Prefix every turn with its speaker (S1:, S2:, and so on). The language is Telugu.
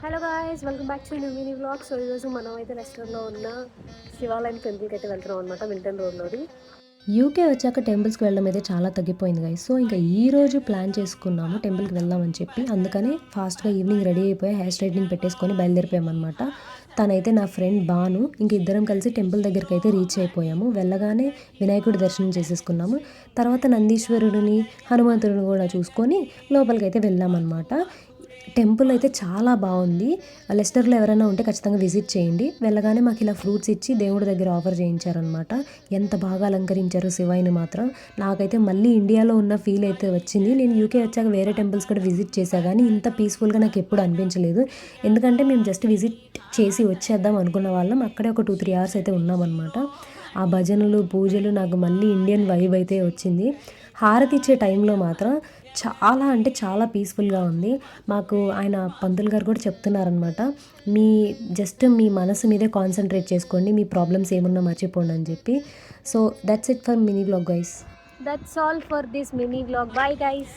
S1: Hello guys, welcome back to new mini vlog. So ఈరోజు మనం అయితే రెస్టారెంట్లో ఉన్న శివాలయం టెంపుల్కి అయితే వెళ్తున్నాం అనమాట, మిల్టన్ రోడ్లోని.
S2: యూకే వచ్చాక టెంపుల్స్కి వెళ్ళడం అయితే చాలా తగ్గిపోయింది గైస్. సో ఇంకా ఈ రోజు ప్లాన్ చేసుకున్నాము టెంపుల్కి వెళ్దామని చెప్పి. అందుకని ఫాస్ట్గా ఈవినింగ్ రెడీ అయిపోయి హెయిర్ స్ట్రైట్నింగ్ పెట్టేసుకొని బయలుదేరిపోయామన్నమాట. తనైతే నా ఫ్రెండ్ బాను. ఇంక ఇద్దరం కలిసి టెంపుల్ దగ్గరికి అయితే రీచ్ అయిపోయాము. వెళ్ళగానే వినాయకుడి దర్శనం చేసేసుకున్నాము. తర్వాత నందీశ్వరుడిని, హనుమంతుడిని కూడా చూసుకొని లోపలికి అయితే వెళ్ళామన్నమాట. టెంపుల్ అయితే చాలా బాగుంది. లెస్టర్లో ఎవరైనా ఉంటే ఖచ్చితంగా విజిట్ చేయండి. వెళ్ళగానే మాకు ఇలా ఫ్రూట్స్ ఇచ్చి దేవుడి దగ్గర ఆఫర్ చేయించారనమాట. ఎంత బాగా అలంకరించారు శివాయిని మాత్రం. నాకైతే మళ్ళీ ఇండియాలో ఉన్న ఫీల్ అయితే వచ్చింది. నేను యూకే వచ్చాక వేరే టెంపుల్స్ కూడా విజిట్ చేశా, కానీ ఇంత పీస్ఫుల్గా నాకు ఎప్పుడు అనిపించలేదు. ఎందుకంటే మేము జస్ట్ విజిట్ చేసి వచ్చేద్దాం అనుకున్న వాళ్ళం. అక్కడే ఒక 2-3 అవర్స్ అయితే ఉన్నామన్నమాట. ఆ భజనలు, పూజలు నాకు మళ్ళీ ఇండియన్ వైబ్ అయితే వచ్చింది. హారతి ఇచ్చే టైంలో మాత్రం చాలా అంటే చాలా పీస్ఫుల్గా ఉంది. మాకు ఆయన పంతులు గారు కూడా చెప్తున్నారనమాట, మీ మనసు మీదే కాన్సన్ట్రేట్ చేసుకోండి, మీ ప్రాబ్లమ్స్ ఏమున్నా మర్చిపోండి అని చెప్పి. So that's it for mini vlog guys.
S1: That's all for this mini vlog. Bye guys.